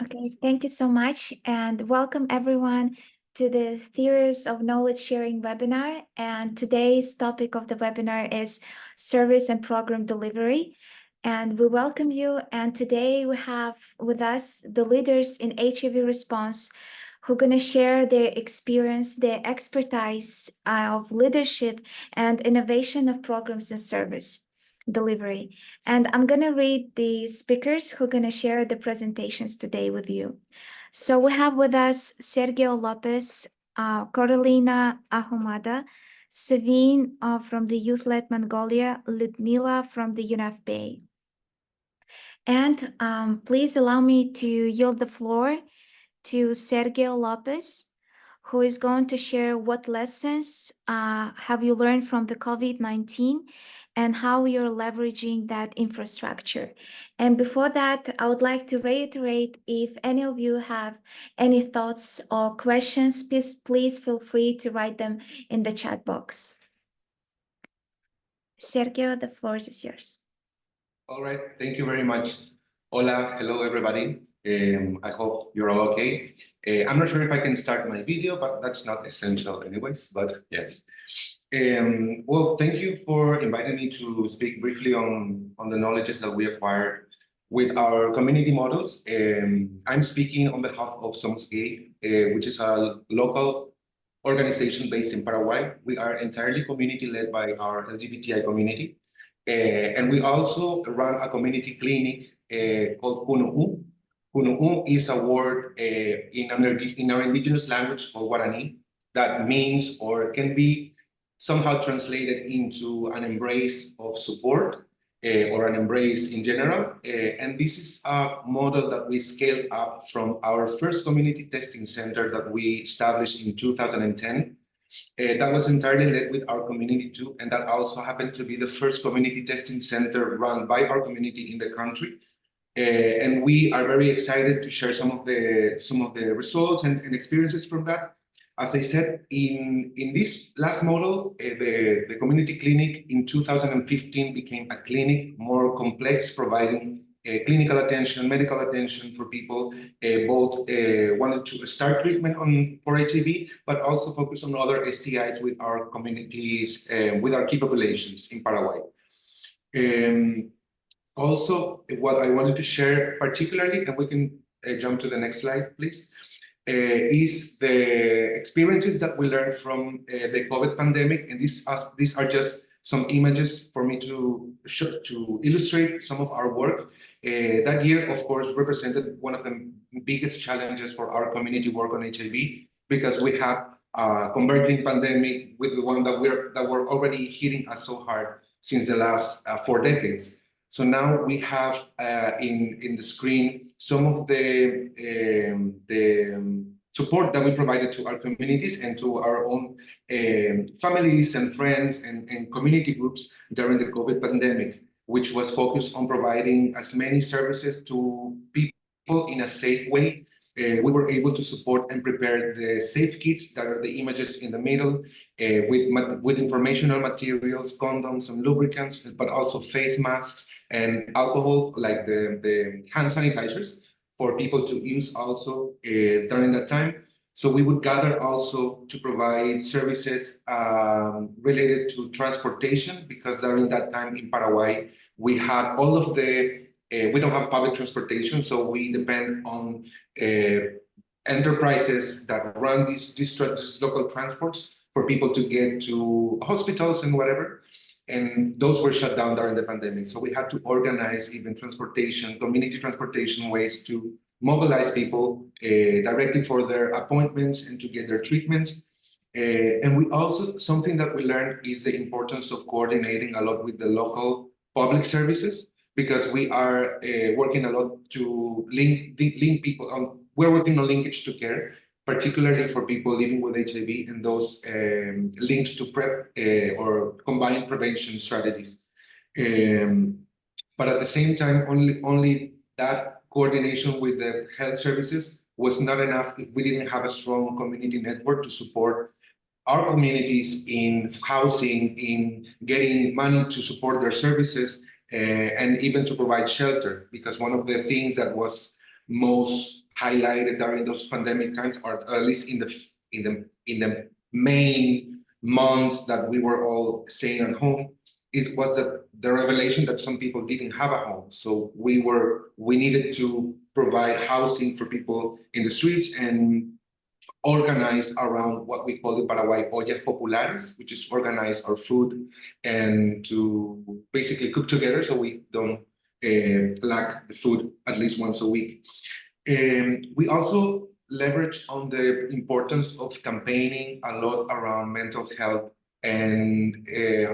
Okay, thank you so much, and welcome everyone to the Theories of Knowledge Sharing webinar. And today's topic of the webinar is service and program delivery. And we welcome you. And today we have with us the leaders in HIV response who are going to share their experience, their expertise of leadership and innovation of programs and service delivery. And I'm going to read the speakers who are going to share the presentations today with you. So we have with us Sergio Lopez, Carolina Ahumada, Savine from the Youth-led Mongolia, Ludmila from the UNFPA. And please allow me to yield the floor to Sergio Lopez, who is going to share what lessons have you learned from the COVID-19 and how you're leveraging that infrastructure. And before that, I would like to reiterate, if any of you have any thoughts or questions, please feel free to write them in the chat box. Sergio, the floor is yours. All right, thank you very much. Hola, hello everybody. I hope you're all okay. I'm not sure if I can start my video, but that's not essential anyways, but yes. Well, thank you for inviting me to speak briefly on the knowledges that we acquired with our community models. I'm speaking on behalf of Somos Gay, which is a local organization based in Paraguay. We are entirely community-led by our LGBTI community. And we also run a community clinic called Kunu'u. Kunu'u is a word in our indigenous language called Guarani that means or can be somehow translated into an embrace of support or an embrace in general. And this is a model that we scaled up from our first community testing center that we established in 2010. That was entirely led with our community too, and that also happened to be the first community testing center run by our community in the country. And we are very excited to share some of the results and experiences from that. As I said, in this last model, the community clinic in 2015 became a clinic more complex, providing clinical attention, medical attention for people both wanted to start treatment for HIV, but also focus on other STIs with our communities, with our key populations in Paraguay. Also, what I wanted to share particularly, and we can jump to the next slide, please, is the experiences that we learned from the COVID pandemic. And these are just some images for me to illustrate some of our work. That year, of course, represented one of the biggest challenges for our community work on HIV, because we had a converging pandemic with the one that were already hitting us so hard since the last 4 decades. So now we have in the screen some of the support that we provided to our communities and to our own families and friends and community groups during the COVID pandemic, which was focused on providing as many services to people in a safe way. We were able to support and prepare the safe kits that are the images in the middle with informational materials, condoms and lubricants, but also face masks and alcohol, like the hand sanitizers for people to use also during that time. So we would gather also to provide services related to transportation, because during that time in Paraguay, we had all of we don't have public transportation, so we depend on enterprises that run these local transports for people to get to hospitals and whatever. And those were shut down during the pandemic. So we had to organize even transportation, community transportation ways to mobilize people directly for their appointments and to get their treatments. And we also, something that we learned is the importance of coordinating a lot with the local public services, because we are working a lot to link people on, we're working on linkage to care, particularly for people living with HIV and those linked to PrEP or combined prevention strategies. But at the same time, only that coordination with the health services was not enough if we didn't have a strong community network to support our communities in housing, in getting money to support their services, and even to provide shelter. Because one of the things that was most highlighted during those pandemic times, or at least in the main months that we were all staying at home, was the revelation that some people didn't have a home. So we needed to provide housing for people in the streets and organize around what we call in Paraguay ollas populares, which is organize our food and to basically cook together so we don't lack the food at least once a week. We also leverage on the importance of campaigning a lot around mental health and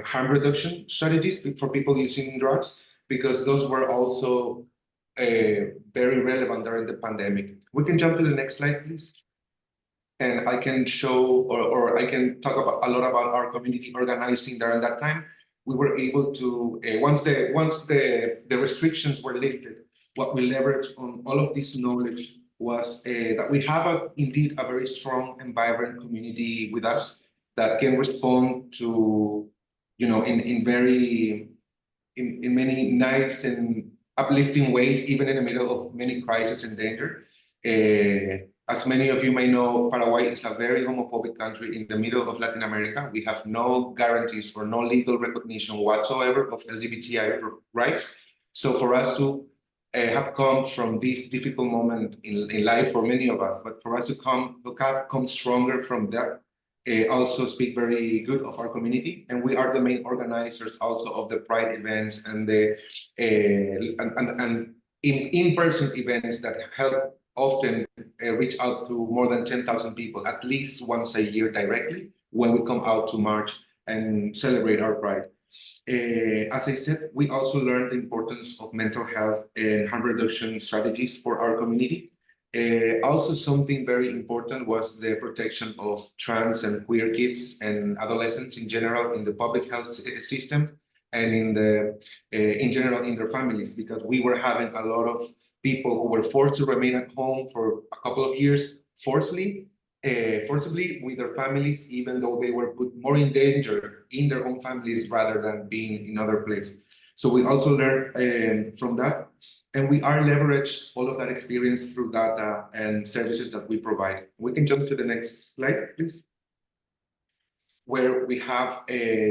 harm reduction strategies for people using drugs, because those were also very relevant during the pandemic. We can jump to the next slide, please. And I can show, or I can talk about a lot about our community organizing during that time. We were able to, once the restrictions were lifted, what we leveraged on all of this knowledge was that we have indeed a very strong and vibrant community with us that can respond to, in many nice and uplifting ways, even in the middle of many crises and danger. As many of you may know, Paraguay is a very homophobic country in the middle of Latin America. We have no guarantees or no legal recognition whatsoever of LGBTI rights. So for us to have come from this difficult moment in life for many of us, but for us to come stronger from that, also speak very good of our community. And we are the main organizers also of the Pride events and the in-person events that help often reach out to more than 10,000 people at least once a year directly when we come out to march and celebrate our Pride. As I said, we also learned the importance of mental health and harm reduction strategies for our community. Also, something very important was the protection of trans and queer kids and adolescents in general in the public health system and in general in their families, because we were having a lot of people who were forced to remain at home for a couple of years forcibly with their families, even though they were put more in danger in their own families rather than being in other places. So we also learned from that. And we are leveraged all of that experience through data and services that we provide. We can jump to the next slide, please, where we have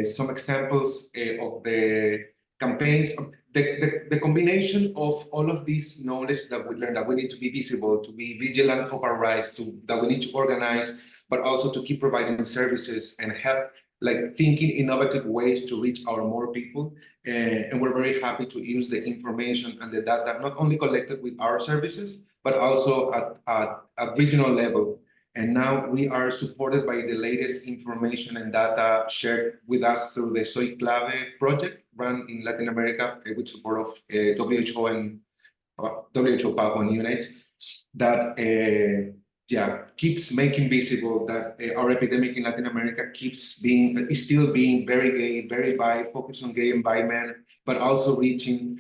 some examples of the campaigns, the combination of all of this knowledge that we learned, that we need to be visible, to be vigilant of our rights, that we need to organize, but also to keep providing services and help, like thinking innovative ways to reach our more people. And we're very happy to use the information and the data, not only collected with our services, but also at regional level. And now we are supported by the latest information and data shared with us through the Soy Clave project run in Latin America with support of WHO and WHO Pago and UNAIDS, that keeps making visible that our epidemic in Latin America is still being very gay, very bi, focused on gay and bi men, but also reaching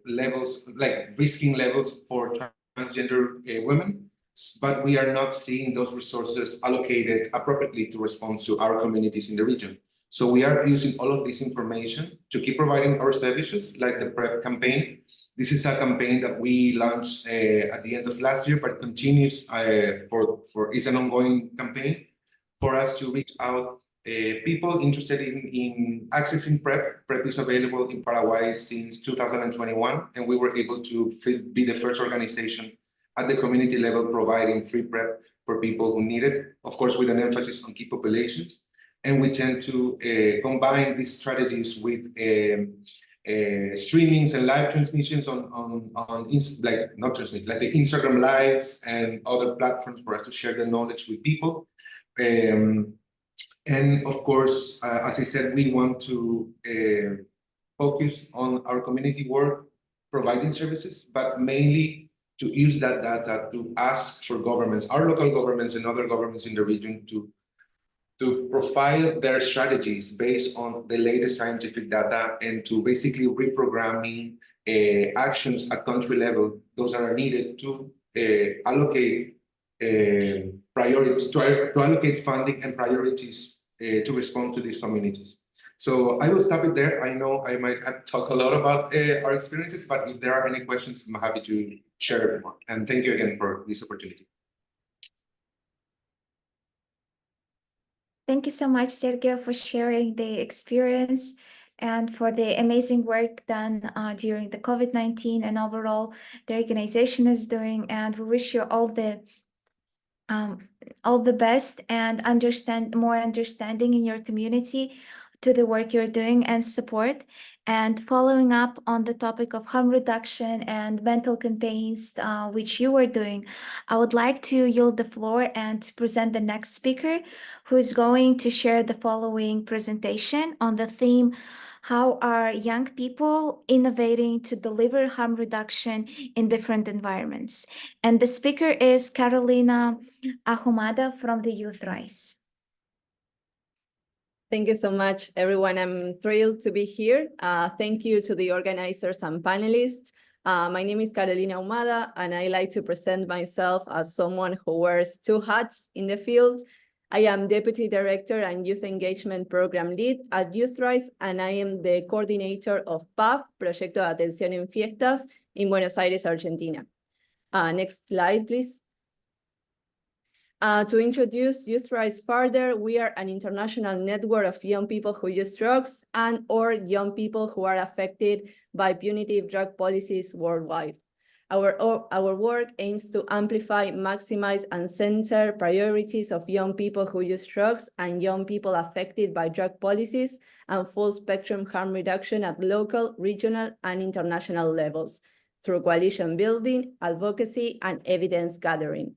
levels, like risking levels for transgender women. But we are not seeing those resources allocated appropriately to respond to our communities in the region. So we are using all of this information to keep providing our services, like the PrEP campaign. This is a campaign that we launched at the end of last year, but continues it's an ongoing campaign for us to reach out people interested in accessing PrEP. PrEP is available in Paraguay since 2021, and we were able to be the first organization at the community level providing free PrEP for people who need it, of course, with an emphasis on key populations. And we tend to combine these strategies with streamings and live transmissions like the Instagram lives and other platforms for us to share the knowledge with people. And of course, as I said, we want to focus on our community work, providing services, but mainly to use that data to ask for governments, our local governments and other governments in the region to profile their strategies based on the latest scientific data and to basically reprogramming actions at country level, those that are needed to allocate priorities, to allocate funding and priorities to respond to these communities. So I will stop it there. I know I might have talked a lot about our experiences, but if there are any questions, I'm happy to share more. And thank you again for this opportunity. Thank you so much, Sergio, for sharing the experience and for the amazing work done during the COVID-19 and overall the organization is doing. And we wish you um, all the best and more understanding in your community to the work you're doing and support. And following up on the topic of harm reduction and mental campaigns, which you were doing, I would like to yield the floor and to present the next speaker, who is going to share the following presentation on the theme: how are young people innovating to deliver harm reduction in different environments? And the speaker is Carolina Ahumada from the Youth Rise. Thank you so much, everyone. I'm thrilled to be here. Thank you to the organizers and panelists. My name is Carolina Ahumada, and I like to present myself as someone who wears two hats in the field. I am Deputy Director and Youth Engagement Program Lead at Youth Rise, and I am the coordinator of PAF, Proyecto de Atención en Fiestas, in Buenos Aires, Argentina. Next slide, please. To introduce Youth Rise further, we are an international network of young people who use drugs and/or young people who are affected by punitive drug policies worldwide. Our work aims to amplify, maximize, and center priorities of young people who use drugs and young people affected by drug policies and full-spectrum harm reduction at local, regional, and international levels through coalition building, advocacy, and evidence gathering.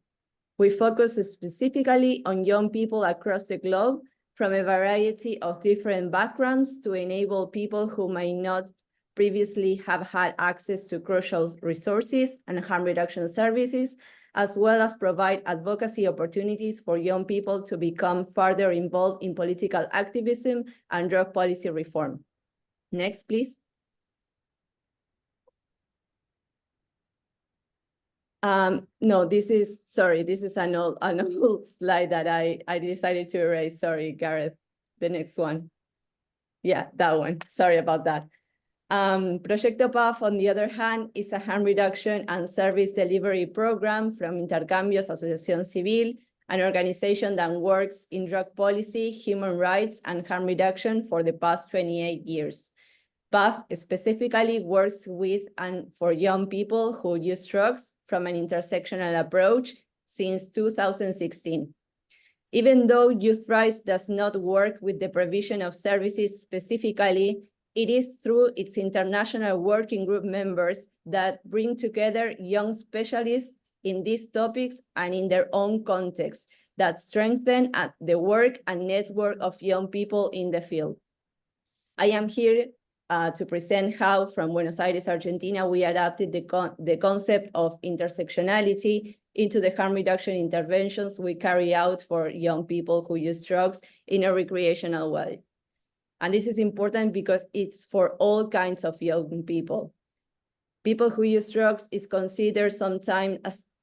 We focus specifically on young people across the globe from a variety of different backgrounds to enable people who may not previously have had access to crucial resources and harm reduction services, as well as provide advocacy opportunities for young people to become further involved in political activism and drug policy reform. Next, please. No, this is an old slide that I decided to erase. Sorry, Gareth. The next one. Yeah, that one. Sorry about that. Proyecto PAF, on the other hand, is a harm reduction and service delivery program from Intercambios Asociación Civil, an organization that works in drug policy, human rights, and harm reduction for the past 28 years. PAF specifically works with and for young people who use drugs from an intersectional approach since 2016. Even though Youth Rise does not work with the provision of services specifically, it is through its international working group members that bring together young specialists in these topics and in their own context that strengthen the work and network of young people in the field. I am here to present how, from Buenos Aires, Argentina, we adapted the concept of intersectionality into the harm reduction interventions we carry out for young people who use drugs in a recreational way. And this is important because it's for all kinds of young people. People who use drugs is considered sometimes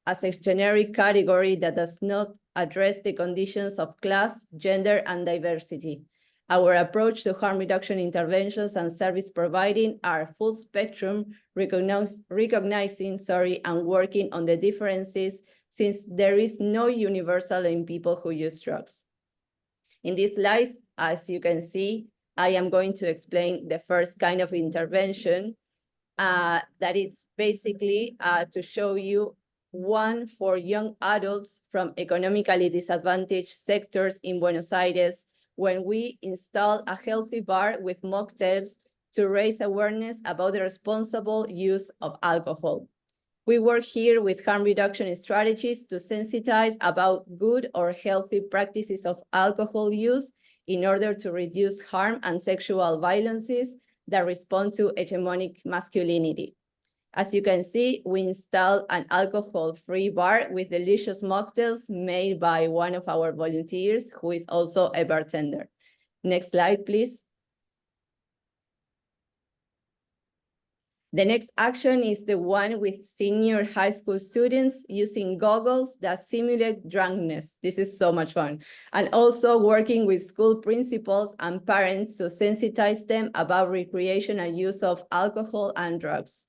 as a generic category that does not address the conditions of class, gender, and diversity. Our approach to harm reduction interventions and service providing are full spectrum, recognizing and working on the differences, since there is no universal in people who use drugs. In these slides, as you can see, I am going to explain the first kind of intervention, that it's basically to show you one for young adults from economically disadvantaged sectors in Buenos Aires, when we install a healthy bar with mocktails to raise awareness about the responsible use of alcohol. We work here with harm reduction strategies to sensitize about good or healthy practices of alcohol use in order to reduce harm and sexual violences that respond to hegemonic masculinity. As you can see, we installed an alcohol-free bar with delicious mocktails made by one of our volunteers, who is also a bartender. Next slide, please. The next action is the one with senior high school students using goggles that simulate drunkenness. This is so much fun. And also working with school principals and parents to sensitize them about recreational use of alcohol and drugs.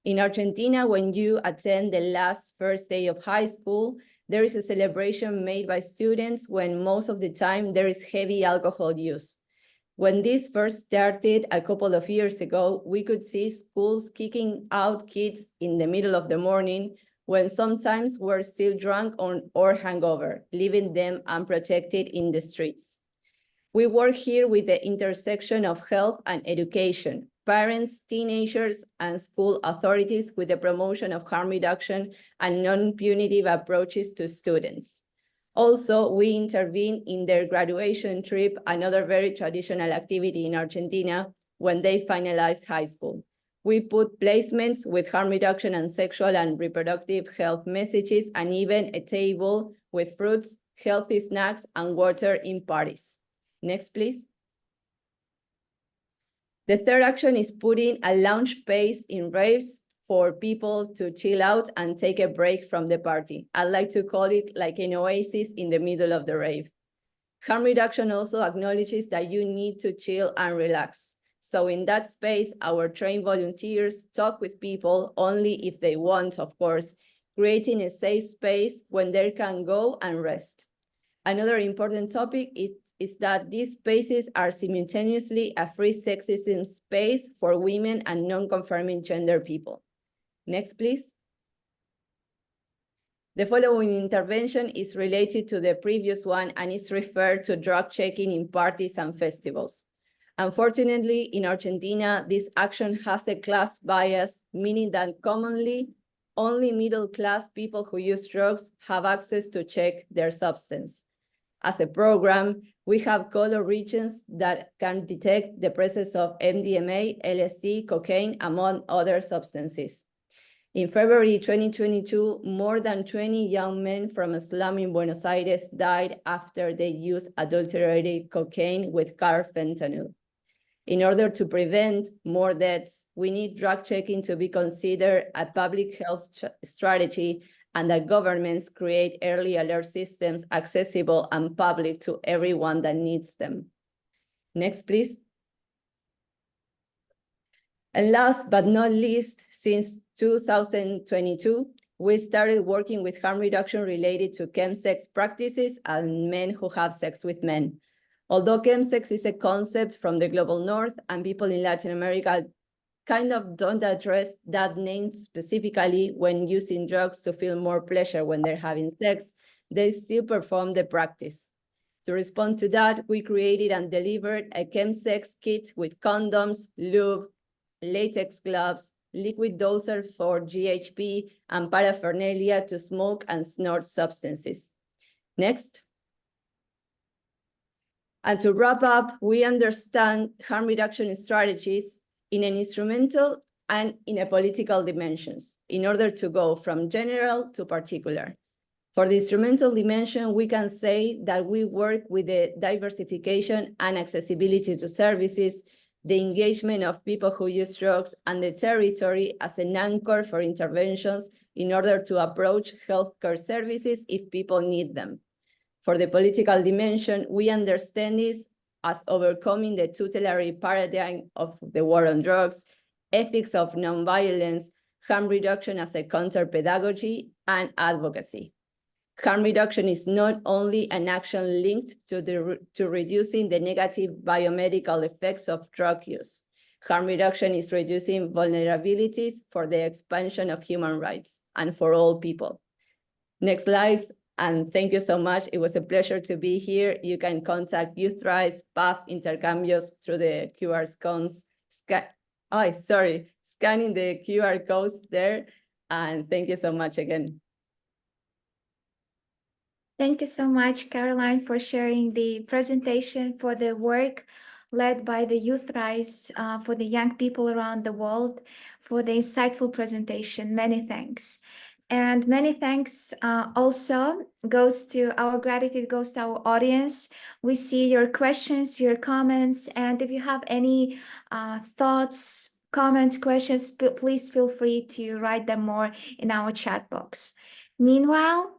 In Argentina, when you attend the last first day of high school, there is a celebration made by students when most of the time there is heavy alcohol use. When this first started a couple of years ago, we could see schools kicking out kids in the middle of the morning when sometimes were still drunk or hungover, leaving them unprotected in the streets. We work here with the intersection of health and education, parents, teenagers, and school authorities with the promotion of harm reduction and non-punitive approaches to students. Also, we intervene in their graduation trip, another very traditional activity in Argentina, when they finalize high school. We put placements with harm reduction and sexual and reproductive health messages, and even a table with fruits, healthy snacks, and water in parties. Next, please. The third action is putting a lounge space in raves for people to chill out and take a break from the party. I like to call it like an oasis in the middle of the rave. Harm reduction also acknowledges that you need to chill and relax. So in that space, our trained volunteers talk with people only if they want, of course, creating a safe space when they can go and rest. Another important topic is that these spaces are simultaneously a free sexism space for women and non-conforming gender people. Next, please. The following intervention is related to the previous one and is referred to drug checking in parties and festivals. Unfortunately, in Argentina, this action has a class bias, meaning that commonly only middle-class people who use drugs have access to check their substance. As a program, we have color regions that can detect the presence of MDMA, LSD, cocaine, among other substances. In February 2022, more than 20 young men from a slum in Buenos Aires died after they used adulterated cocaine with carfentanil. In order to prevent more deaths, we need drug checking to be considered a public health strategy and that governments create early alert systems accessible and public to everyone that needs them. Next, please. And last but not least, since 2022, we started working with harm reduction related to chemsex practices and men who have sex with men. Although chemsex is a concept from the global north and people in Latin America kind of don't address that name specifically when using drugs to feel more pleasure when they're having sex, they still perform the practice. To respond to that, we created and delivered a chemsex kit with condoms, lube, latex gloves, liquid doser for GHB, and paraphernalia to smoke and snort substances. Next. And to wrap up, we understand harm reduction strategies in an instrumental and in a political dimensions in order to go from general to particular. For the instrumental dimension, we can say that we work with the diversification and accessibility to services, the engagement of people who use drugs, and the territory as an anchor for interventions in order to approach healthcare services if people need them. For the political dimension, we understand this as overcoming the tutelary paradigm of the war on drugs, ethics of nonviolence, harm reduction as a counter-pedagogy, and advocacy. Harm reduction is not only an action linked to reducing the negative biomedical effects of drug use. Harm reduction is reducing vulnerabilities for the expansion of human rights and for all people. Next slide, and thank you so much. It was a pleasure to be here. You can contact YouthRise, PAF, Intercambios through the QR codes. Scanning the QR codes there. And thank you so much again. Thank you so much, Caroline, for sharing the presentation for the work led by the Youth Rise for the young people around the world, for the insightful presentation. Many thanks. And many thanks also goes to our gratitude goes to our audience. We see your questions, your comments, and if you have any thoughts, comments, questions, please feel free to write them more in our chat box. Meanwhile,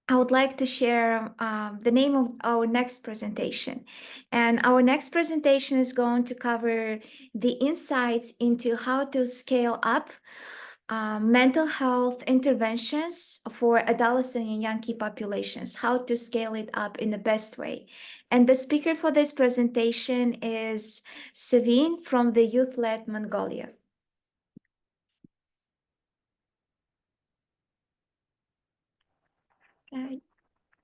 I would like to share the name of our next presentation. And our next presentation is going to cover the insights into how to scale up mental health interventions for adolescent and young key populations, how to scale it up in the best way. And the speaker for this presentation is Savin from the Youth-led Mongolia.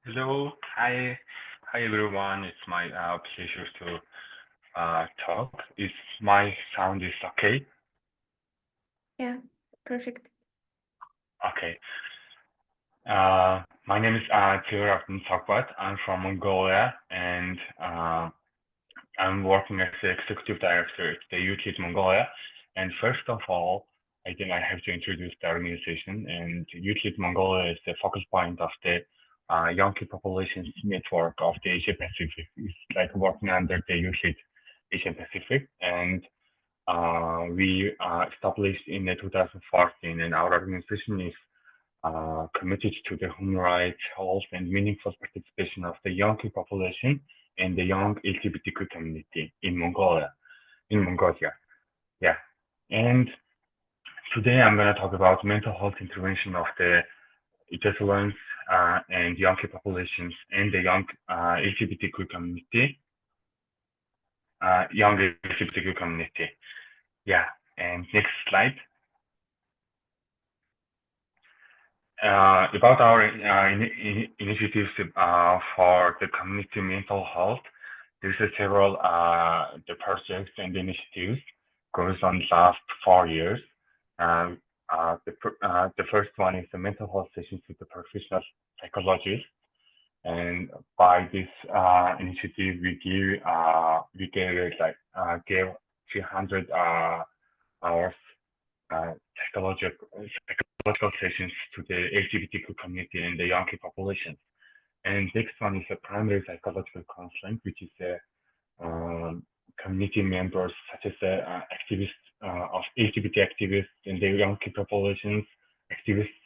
Hello, hi, everyone. It's my pleasure to talk. Is my sound is okay? Yeah, perfect. Okay. My name is Tigran Sakbat. I'm from Mongolia, and I'm working as the executive director at the UTIT Mongolia. And first of all, I think I have to introduce the organization. And UTIT Mongolia is the focal point of the Yonki populations network of the Asia Pacific. It's like working under the UTIT Asia Pacific. And we established in 2014, and our organization is committed to the human rights, health, and meaningful participation of the Yonki population and the young LGBTQ community in Mongolia. Yeah. And today I'm going to talk about mental health intervention of the adolescents and young populations and the young LGBTQ community. Young LGBTQ community. Yeah. And next slide. About our initiatives for the community mental health, there's several the projects and initiatives goes on last 4 years. The first one is the mental health sessions with the professional psychologist, and by this initiative we gave 300 hours psychological sessions to the LGBTQ community and the young population. And next one is a primary psychological counseling, which is a community members such as activists of LGBT activists and the young populations, activists,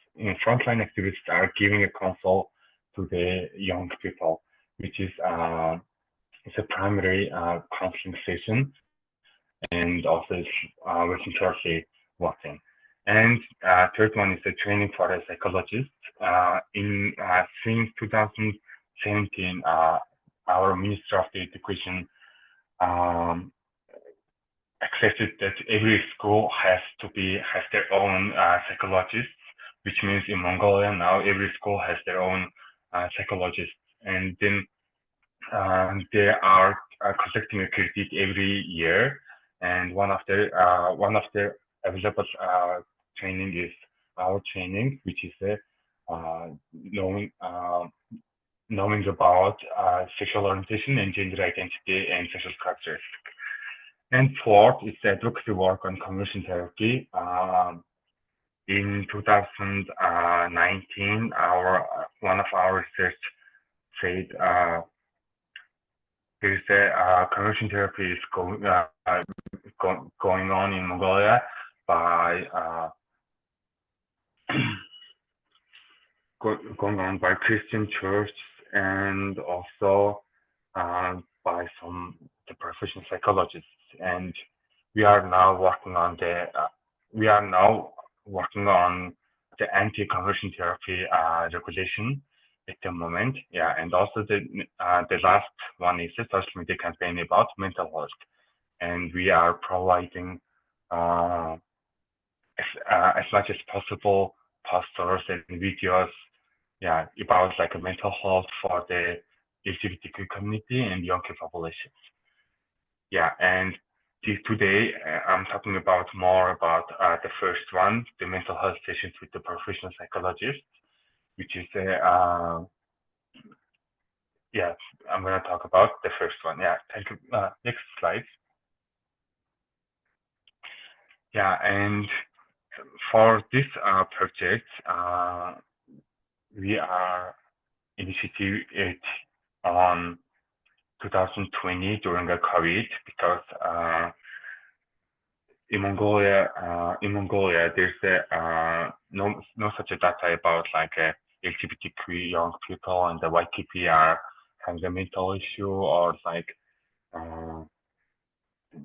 frontline activists are giving a counsel to the young people, which is it's a primary counseling session, and also working closely watching. And third one is the training for a psychologist. Since 2017, our Minister of the Education accepted that every school has their own psychologists, which means in Mongolia now every school has their own psychologists, and then they are conducting a critique every year, and one of their available training is our training, which is knowing about sexual orientation and gender identity and social structures. And fourth is advocacy work on conversion therapy. In 2019, one of our research said there's a conversion therapy is going on in Mongolia by going on by Christian church, and also by the professional psychologists. And we are now working on the anti-conversion therapy regulation at the moment. Yeah, and also the last one is a social media campaign about mental health, and we are providing as much as possible posters and videos, yeah, about like a mental health for the LGBTQ community and young populations. Yeah, and today I'm talking about more about the first one, the mental health sessions with the professional psychologist, which is yeah, I'm gonna talk about the first one. Yeah, thank you. Next slide. Yeah, and for this project, we are initiated it on 2020 during the COVID, because in Mongolia, there's no such a data about like LGBTQ young people and the ayKP are having a mental issue or like uh,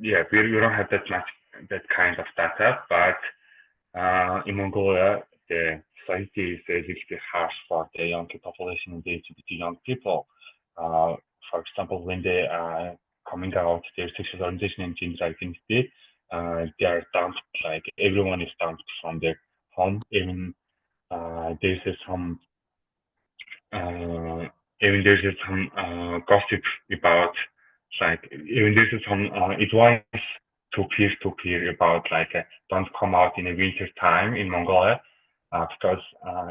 yeah, we don't have that kind of data, but in Mongolia, the society is basically harsh for the young population and the LGBT young people. For example, when they are coming out their sexual orientation and gender identity, they are dumped, like everyone is dumped from their home. There's some uh, there's some gossip about like even there's some advice to peer about like don't come out in the winter time in Mongolia because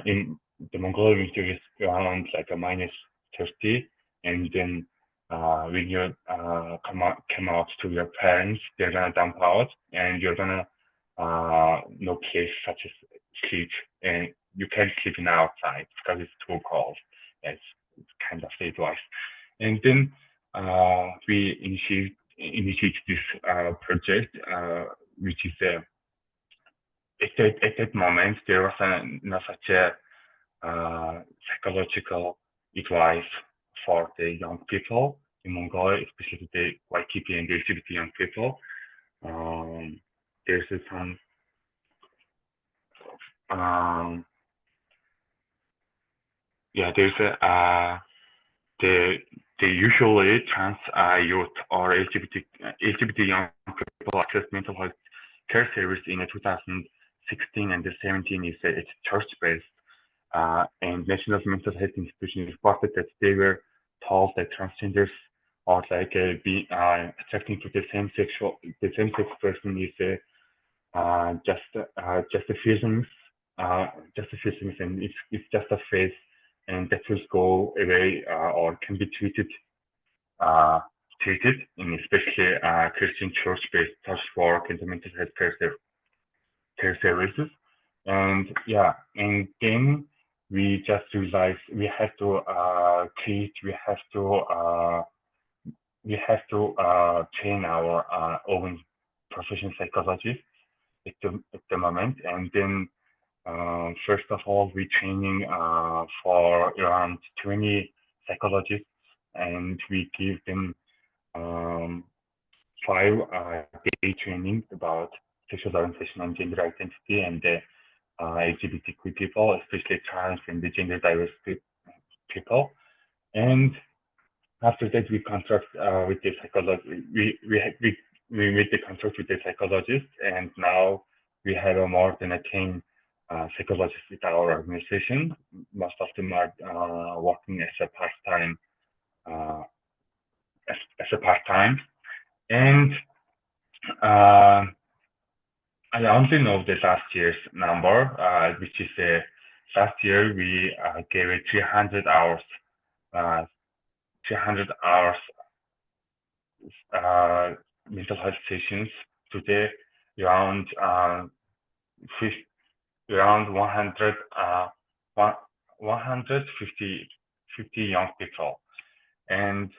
in the Mongolian winter is around like a minus 30, and then when you come out to your parents, they're gonna dump out, and you're gonna no place such as sleep, and you can't sleep in outside because it's too cold. It's kind of the advice. And then we initiate this project, which is at that moment there was not such a psychological advice for the young people in Mongolia, especially the ayKP and the LGBT young people. There's some um, yeah, there's a the usually trans youth or LGBT young people access mental health care service in 2016 and 17 is it's church-based, and National Mental Health Institution reported that they were told that transgenders or like be attracting to the same sex person is just a feelings, and it's just a phase, and that will go away or can be uh, treated in especially Christian church-based social work and the mental health care services. And yeah, and then we just realized we have to create, we have to train our own professional psychologists at the moment, and then first of all, we're training for around 20 psychologists, and we give them um, 5 day training about sexual orientation and gender identity and the LGBTQ people, especially trans and the gender diverse people. And after that, we contract with the psychologist. We made the contract with the psychologist, and now we have more than 10 psychologists with our organization. Most of them are working as a part-time, uh, as a part-time, and uh, I only know the last year's number, which is last year we gave it 300 hours, uh, 300 hours uh, mental health sessions today around around 100 150 young people, and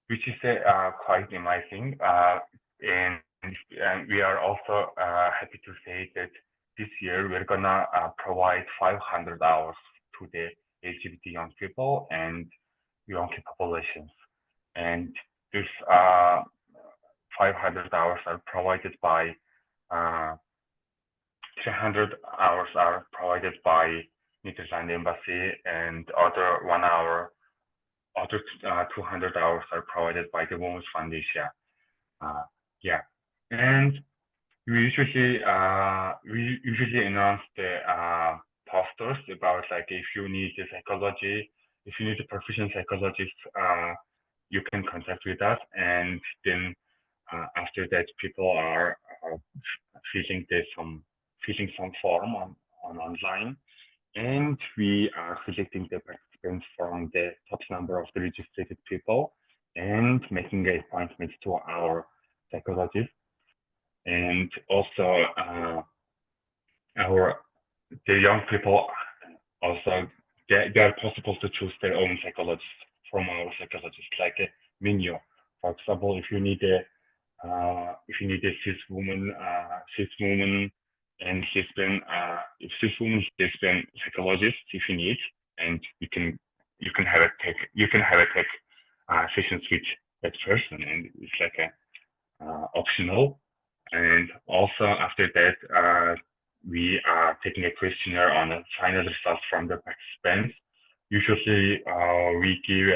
which is quite amazing. And we are also happy to say that this year we're gonna provide 500 hours to the LGBT young people and young populations, and this 500 hours are provided by uh, 300 hours are provided by Netherlands Embassy, and other 200 hours are provided by the Women's Foundation. Yeah, and we usually announce the posters about like if you need a psychology, if you need a professional psychologist, you can contact with us, and then after that people are filling some form on online, and we are selecting the participants from the top number of the registered people and making appointments to our psychologist, and also our the young people also they are possible to choose their own psychologist from our psychologist, like a menu. For example, if you need a if you need a cis woman, and cis-men, if cis woman, cis-men psychologist if you need, and you can have a tech sessions with that person, and it's like a optional. And also after that, we are taking a questionnaire on the final results from the participants. Usually, we give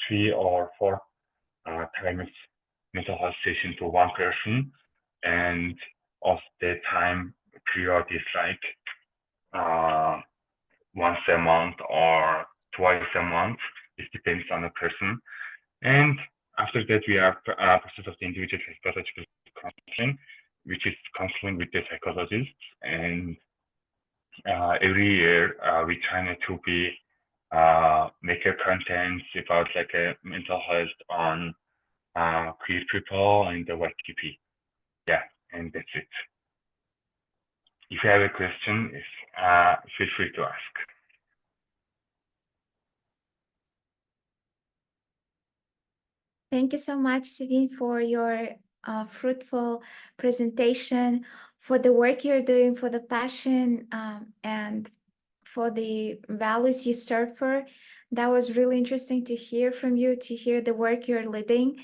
three or four times mental health session to one person, and of the time period is like once a month or twice a month. It depends on the person. And after that, we have process of the individual psychological counseling, which is counseling with the psychologists. And every year, we try to be make a content about like a mental health on queer people and the ayKP. Yeah, and that's it. If you have a question, feel free to ask. Thank you so much, Sabine, for your fruitful presentation, for the work you're doing, for the passion, and for the values you serve for. That was really interesting to hear from you, to hear the work you're leading.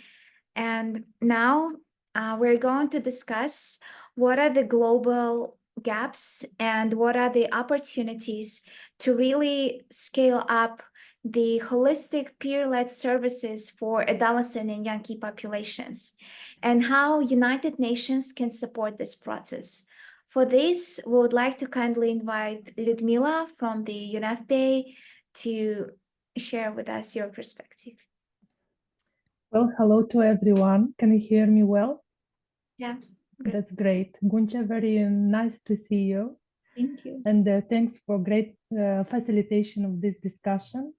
And now we're going to discuss what are the global gaps and what are the opportunities to really scale up the holistic peer-led services for adolescent and young key populations, and how United Nations can support this process. For this, we would like to kindly invite Ludmila from the UNFPA to share with us your perspective. Well, hello to everyone. Can you hear me well? Yeah, good. That's great. Guncha, very nice to see you. Thank you. And thanks for great facilitation of this discussion.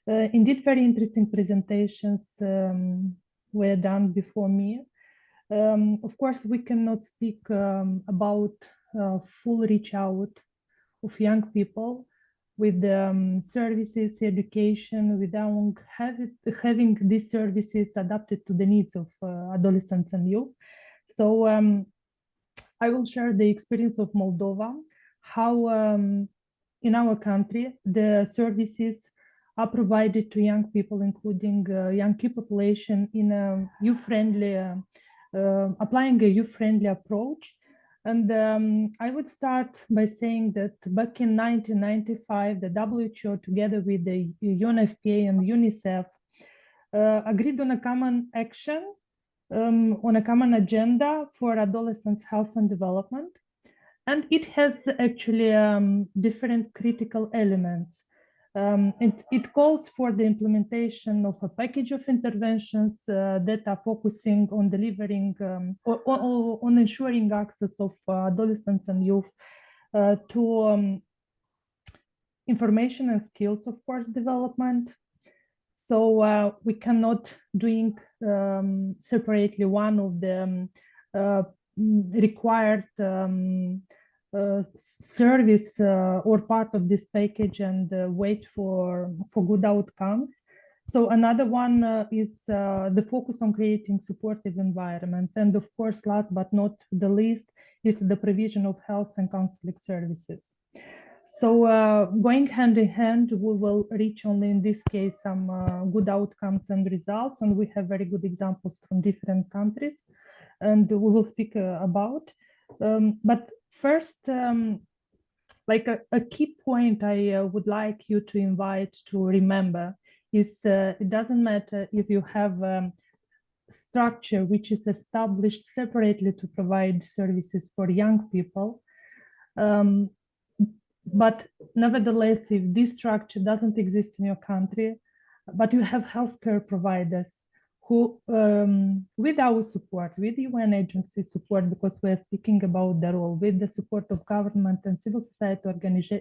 Indeed, very interesting presentations were done before me. Of course, we cannot speak about full reach out of young people with services, education, without having these services adapted to the needs of adolescents and youth. So I will share the experience of Moldova, how in our country, the services are provided to young people, including young key population in a youth-friendly, applying a youth-friendly approach. And I would start by saying that back in 1995, the WHO, together with the UNFPA and UNICEF, agreed on a common action, on a common agenda for adolescents' health and development. And it has actually different critical elements. It calls for the implementation of a package of interventions that are focusing on delivering, on ensuring access of adolescents and youth to information and skills, of course, development. So we cannot doing separately one of the required service or part of this package and wait for good outcomes. So another one is the focus on creating supportive environment. And of course, last but not the least, is the provision of health and counseling services. So going hand in hand, we will reach only in this case some good outcomes and results. And we have very good examples from different countries, and we will speak about. But first, like a key point I would like you to invite to remember is it doesn't matter if you have structure which is established separately to provide services for young people. But nevertheless, if this structure doesn't exist in your country, but you have healthcare providers who, with our support, with UN agency support, because we're speaking about the role, with the support of government and civil society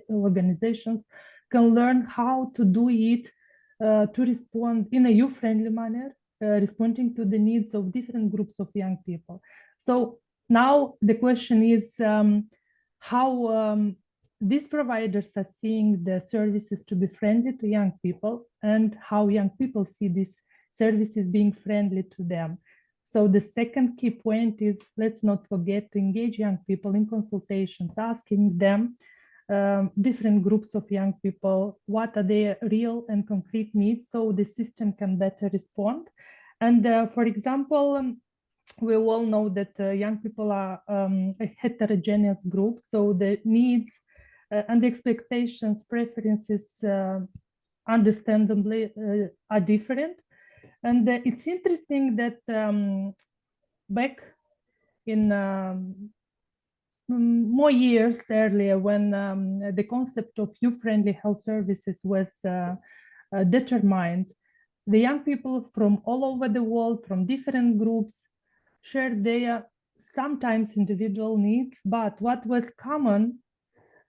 organizations, can learn how to do it to respond in a youth-friendly manner, responding to the needs of different groups of young people. So now the question is how these providers are seeing the services to be friendly to young people, and how young people see these services being friendly to them. So the second key point is, let's not forget to engage young people in consultations, asking them, different groups of young people, what are their real and concrete needs, so the system can better respond. And for example, we all know that young people are a heterogeneous group, so the needs and the expectations, preferences, understandably are different. And it's interesting that back in more years earlier, when the concept of youth-friendly health services was determined, the young people from all over the world, from different groups, shared their sometimes individual needs, but what was common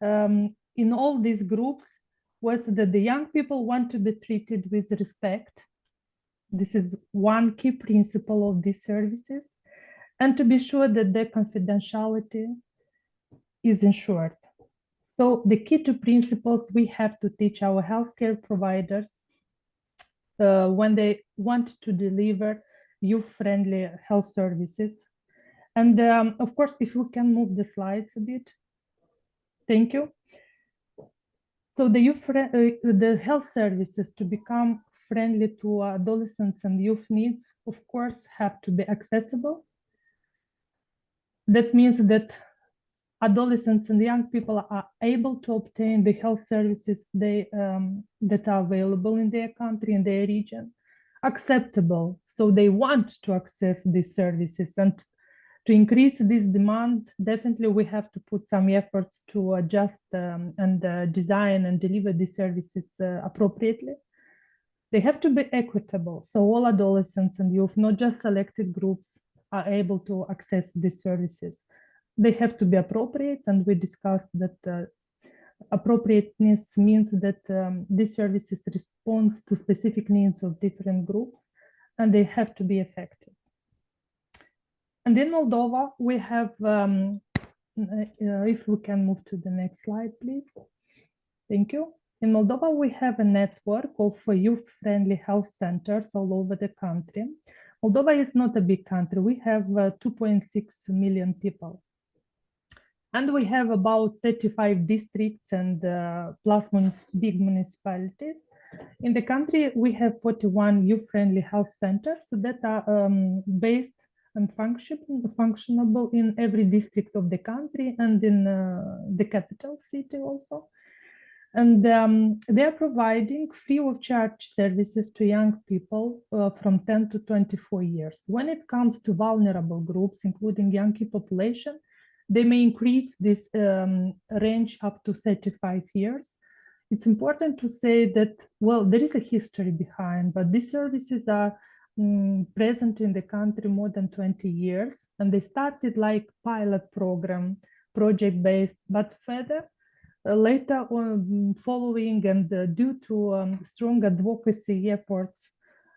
in all these groups was that the young people want to be treated with respect. This is one key principle of these services, and to be sure that their confidentiality is ensured. So the key two principles we have to teach our healthcare providers when they want to deliver youth-friendly health services. And of course, if we can move the slides a bit. Thank you. So the health services to become friendly to adolescents and youth needs, of course, have to be accessible. That means that adolescents and young people are able to obtain the health services that are available in their country, in their region, acceptable. So they want to access these services, and to increase this demand, definitely we have to put some efforts to adjust and design and deliver these services appropriately. They have to be equitable, so all adolescents and youth, not just selected groups, are able to access these services. They have to be appropriate, and we discussed that appropriateness means that these services respond to specific needs of different groups, and they have to be effective. And in Moldova, we have, if we can move to the next slide, please. Thank you. In Moldova, we have a network of youth-friendly health centers all over the country. Moldova is not a big country. We have 2.6 million people. And we have about 35 districts and plus big municipalities. In the country, we have 41 youth-friendly health centers that are based and functionable in every district of the country and in the capital city also. And they are providing free of charge services to young people from 10 to 24 years. When it comes to vulnerable groups, including young population, they may increase this range up to 35 years. It's important to say that, well, there is a history behind, but these services are present in the country more than 20 years, and they started like pilot program, project-based, but further later on, following and due to strong advocacy efforts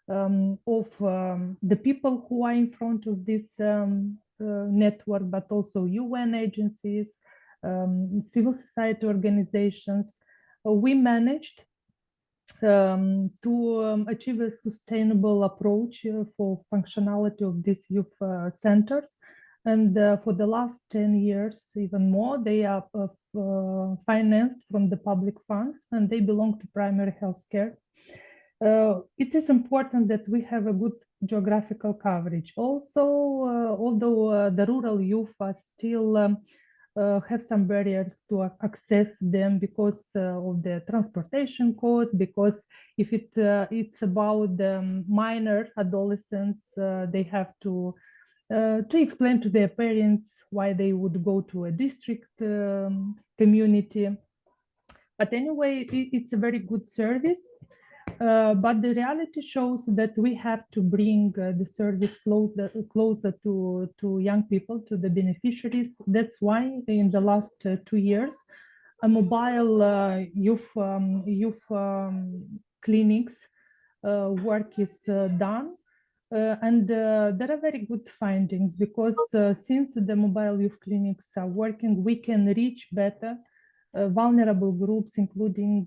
of the people who are in front of this network, but also UN agencies, civil society organizations, we managed to achieve a sustainable approach for functionality of these youth centers. And for the last 10 years, even more, they are financed from the public funds, and they belong to primary health care. It is important that we have a good geographical coverage. Also, although the rural youth are still have some barriers to access them because of the transportation costs, because if it's about the minor adolescents, they have to explain to their parents why they would go to a district community. But anyway, it's a very good service. But the reality shows that we have to bring the service closer to young people, to the beneficiaries. That's why in the last 2 years, a mobile youth clinics work is done. And there are very good findings, because since the mobile youth clinics are working, we can reach better vulnerable groups, including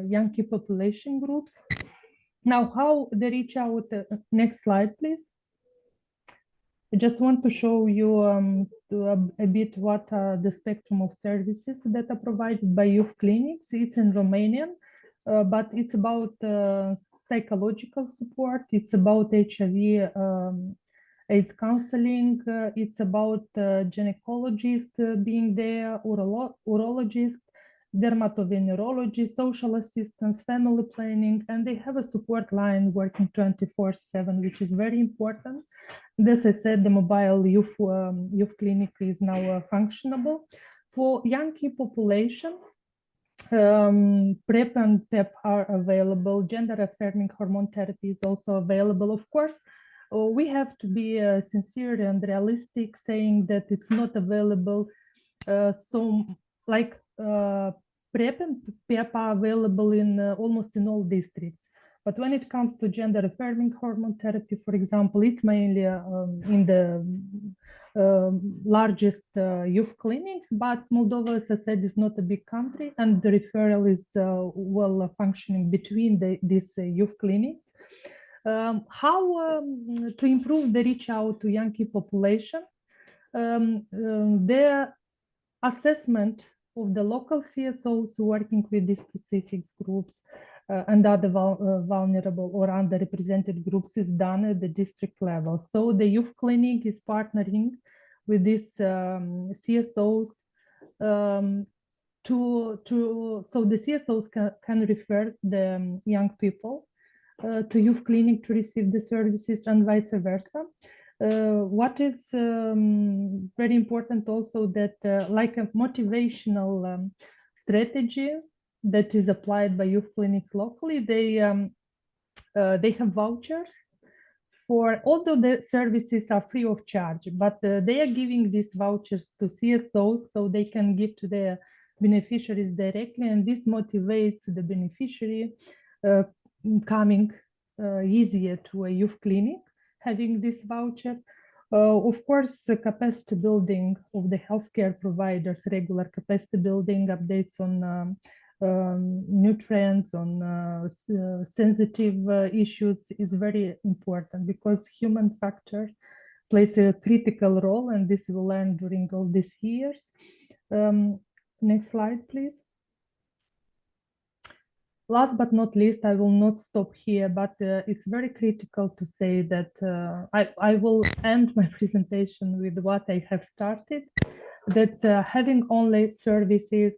young population groups. Now, how they reach out? Next slide, please. I just want to show you a bit what are the spectrum of services that are provided by youth clinics. It's in Romanian, but it's about psychological support. It's about HIV AIDS counseling. It's about gynecologist being there, urologist, dermatovenerology, social assistance, family planning, and they have a support line working 24/7, which is very important. As I said, the mobile youth clinic is now functionable. For young key population, PrEP and PEP are available. Gender affirming hormone therapy is also available. Of course, we have to be sincere and realistic, saying that it's not available. So, like PrEP and PEP are available in almost in all districts. But when it comes to gender affirming hormone therapy, for example, it's mainly in the largest youth clinics, but Moldova, as I said, is not a big country, and the referral is well functioning between these youth clinics. How to improve the reach out to young key population? The assessment of the local CSOs working with these specific groups and other vulnerable or underrepresented groups is done at the district level. So the youth clinic is partnering with these CSOs so the CSOs can refer the young people to youth clinic to receive the services and vice versa. What is very important also that like a motivational strategy that is applied by youth clinics locally, they have vouchers for, although the services are free of charge, but they are giving these vouchers to CSOs so they can give to their beneficiaries directly, and this motivates the beneficiary coming easier to a youth clinic having this voucher. Of course, capacity building of the healthcare providers, regular capacity building, updates on new trends, on sensitive issues is very important, because human factor plays a critical role, and this we learned during all these years. Next slide, please. Last but not least, I will not stop here, but it's very critical to say that I will end my presentation with what I have started, that having only services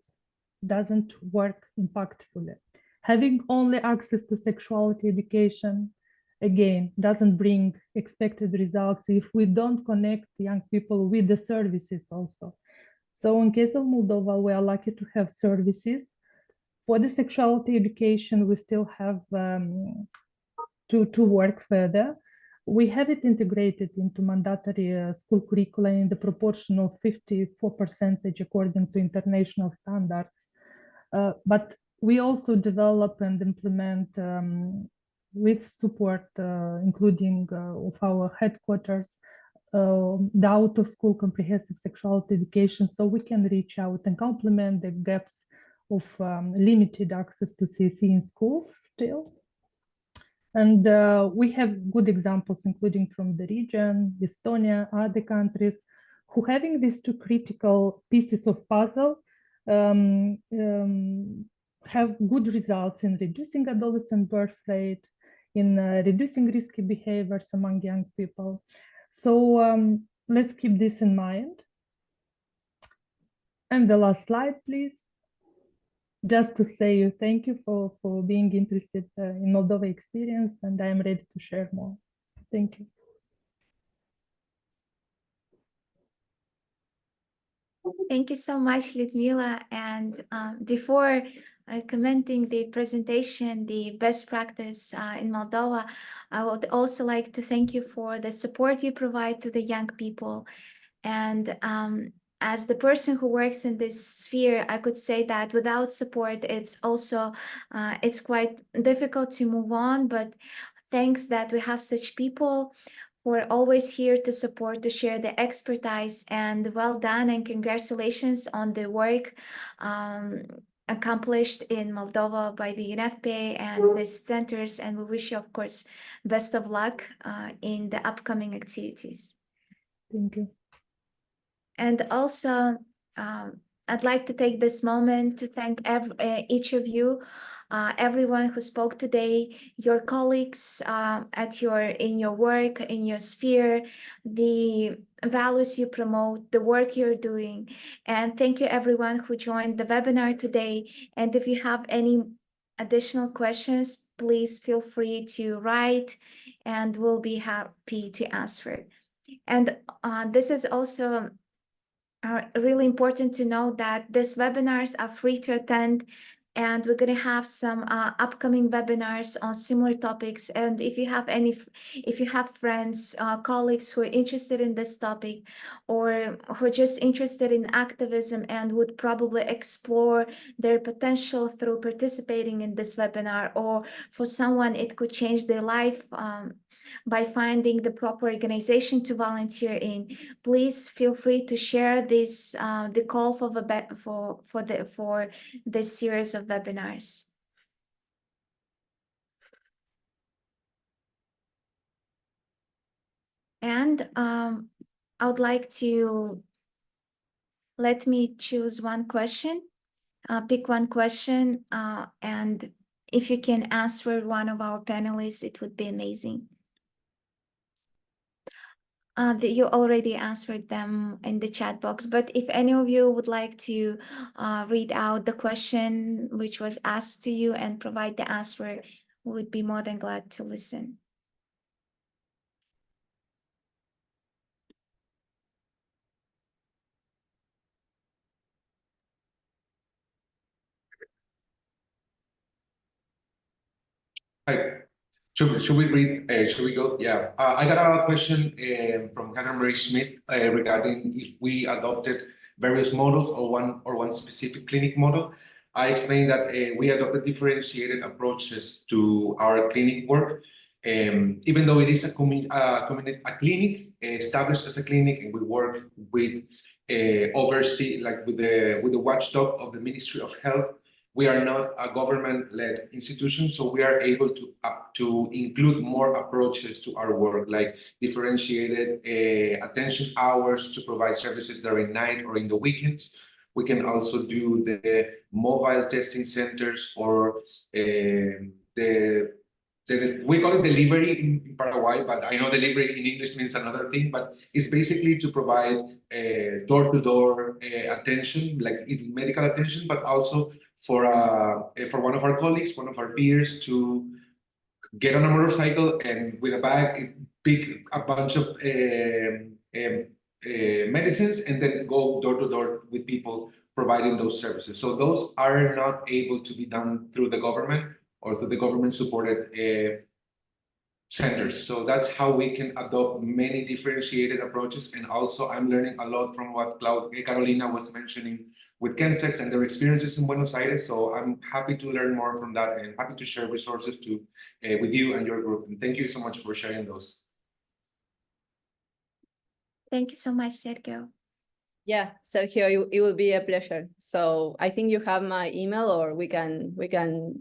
doesn't work impactfully. Having only access to sexuality education, again, doesn't bring expected results if we don't connect young people with the services also. So in case of Moldova, we are lucky to have services. For the sexuality education, we still have to work further. We have it integrated into mandatory school curricula in the proportion of 54% according to international standards. But we also develop and implement with support, including of our headquarters, the out-of-school comprehensive sexuality education, so we can reach out and complement the gaps of limited access to CSE in schools still. And we have good examples, including from the region, Estonia, other countries, who having these two critical pieces of puzzle have good results in reducing adolescent birth rate, in reducing risky behaviors among young people. So let's keep this in mind. And the last slide, please. Just to say thank you for being interested in Moldova experience, and I am ready to share more. Thank you. Thank you so much, Lyudmila. And before commenting the presentation, the best practice in Moldova, I would also like to thank you for the support you provide to the young people. And as the person who works in this sphere, I could say that without support, it's also it's quite difficult to move on. But thanks that we have such people who are always here to support, to share the expertise, and well done and congratulations on the work accomplished in Moldova by the UNFPA and the centers. And we wish you, of course, best of luck in the upcoming activities. Thank you. And also, I'd like to take this moment to thank each of you, everyone who spoke today, your colleagues in your work, in your sphere, the values you promote, the work you're doing. And thank you everyone who joined the webinar today. And if you have any additional questions, please feel free to write and we'll be happy to answer. And this is also really important to know that these webinars are free to attend, and we're going to have some upcoming webinars on similar topics. And if you have friends, colleagues who are interested in this topic, or who are just interested in activism and would probably explore their potential through participating in this webinar, or for someone it could change their life by finding the proper organization to volunteer in, please feel free to share this the call for this series of webinars. And I would like to let me choose one question, pick one question, and if you can answer one of our panelists, it would be amazing. You already answered them in the chat box, but if any of you would like to read out the question which was asked to you and provide the answer, we would be more than glad to listen. Hi. Should we read? Should we go? Yeah. I got a question from Heather Marie Smith regarding if we adopted various models or one specific clinic model. I explained that we adopted differentiated approaches to our clinic work. Even though it is a clinic established as a clinic, and we work with oversee like with the watchdog of the Ministry of Health. We are not a government-led institution, so we are able to include more approaches to our work, like differentiated attention hours to provide services during night or in the weekends. We can also do the mobile testing centers, or we call it delivery in Paraguay, but I know delivery in English means another thing, but it's basically to provide door-to-door attention, like medical attention, but also for one of our colleagues, one of our peers, to get on a motorcycle and with a bag pick a bunch of medicines and then go door to door with people providing those services. So those are not able to be done through the government or through the government supported centers. So that's how we can adopt many differentiated approaches. And also I'm learning a lot from what Carolina was mentioning with Chemsex and their experiences in Buenos Aires. So I'm happy to learn more from that and happy to share resources with you and your group. And thank you so much for sharing those. Thank you so much, Sergio. Yeah, Sergio, it will be a pleasure. So I think you have my email, or we can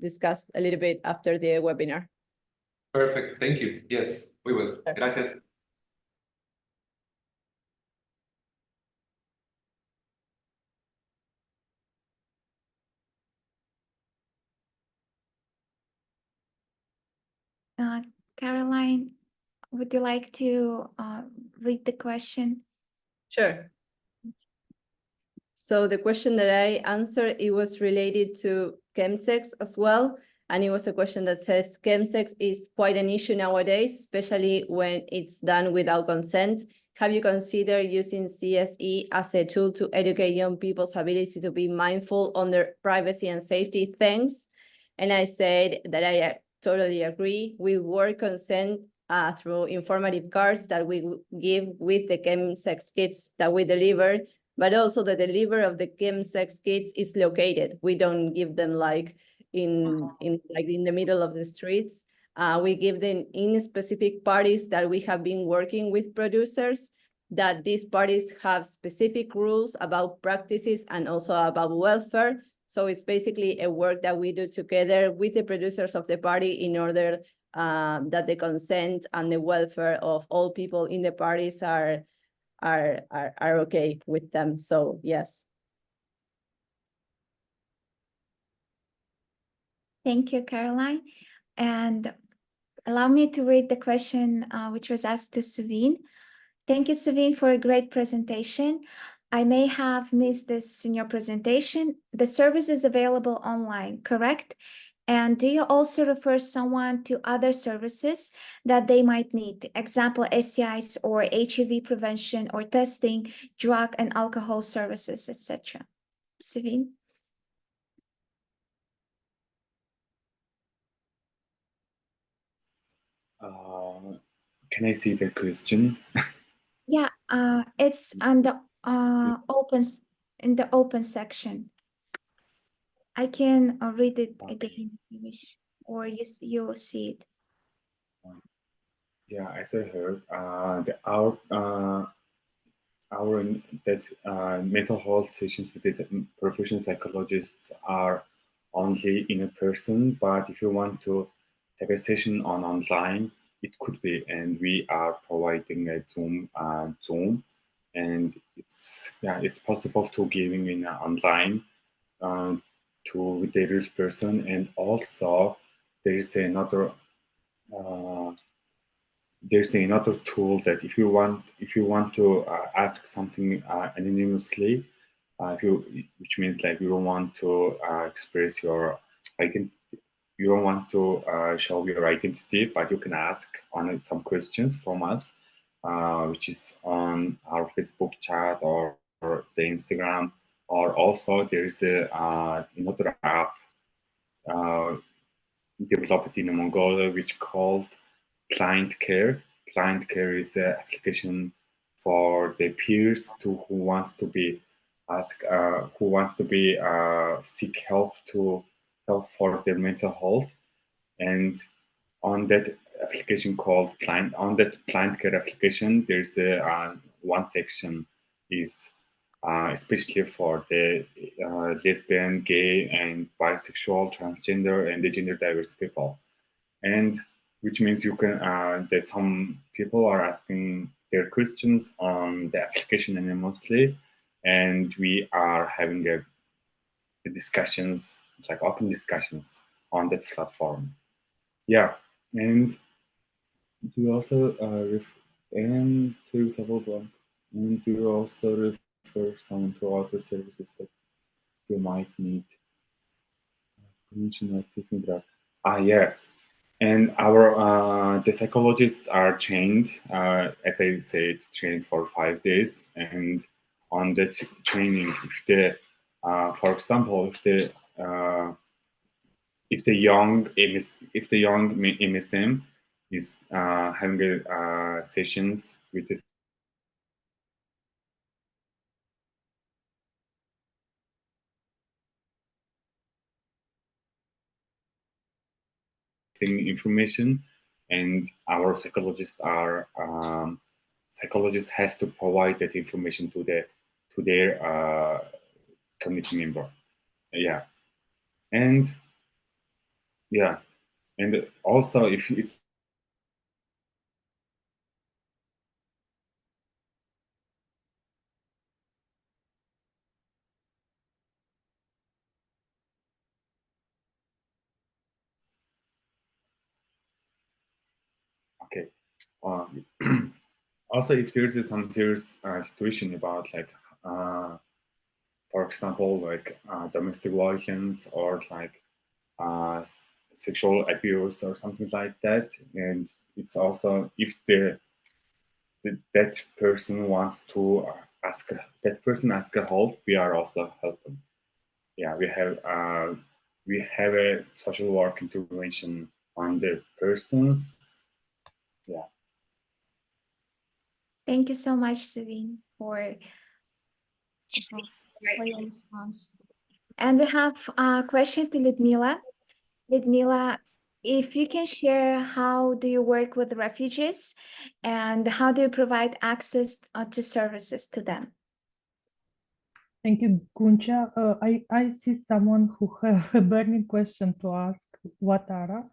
discuss a little bit after the webinar. Perfect. Thank you. Yes, we will. Gracias. Caroline, would you like to read the question? Sure. So the question that I answered, it was related to chemsex as well. And it was a question that says, chemsex is quite an issue nowadays, especially when it's done without consent. Have you considered using CSE as a tool to educate young people's ability to be mindful on their privacy and safety? Thanks. And I said that I totally agree. We work consent through informative cards that we give with the chemsex kits that we deliver, but also the delivery of the chemsex kits is located. We don't give them like in the middle of the streets. We give them in specific parties that we have been working with producers, that these parties have specific rules about practices and also about welfare. So it's basically a work that we do together with the producers of the party in order that the consent and the welfare of all people in the parties are are okay with them. So yes. Thank you, Caroline. And allow me to read the question which was asked to Savine. Thank you, Savine, for a great presentation. I may have missed this in your presentation. The service is available online, correct? And do you also refer someone to other services that they might need? Example, STIs or HIV prevention or testing, drug and alcohol services, etc. Savine? Can I see the question? Yeah, it's on the in the open section. I can read it Okay. again if you wish, or you see it. Yeah, as I heard, our mental health sessions with these professional psychologists are only in a person, but if you want to have a session online, it could be, and we are providing a Zoom, and it's possible to giving in online to the real person, and also there is another. Uh, there's another tool that if you want to ask something anonymously, which means like you don't want to express your identity, you don't want to show your identity, but you can ask on some questions from us, which is on our Facebook chat or the Instagram, or also there is another app uh, developed in Mongolia, which called Client Care. Client Care is an application for the peers who wants to be seek help for their mental health. And on that Client Care application, there's one section is especially for the lesbian, gay, and bisexual, transgender, and the gender diverse people. And which means you can, there's some people are asking their questions on the application anonymously, and we are having the discussions, like open discussions on that platform. Yeah, and do also and service available, and do also refer someone to other services that you might need. Permission like this and that. Yeah. And our the psychologists are trained, as I said, trained for 5 days. And on that training, if the, for example, if the young MSM is having sessions with this information, and our psychologists has to provide that information to their community member. Yeah, and yeah, and also if it's okay. Also, if there's some serious situation about like, for example, like domestic violence or like uh, sexual abuse or something like that, and it's also if that person wants to ask help, we are also helping. Yeah, we have a social work intervention on the persons. Yeah. Thank you so much, Savine, for your response. And we have a question to Ludmila. Ludmila, if you can share, how do you work with refugees and how do you provide access to services to them? Thank you, Guncha. I see someone who have a burning question to ask. What, Ara?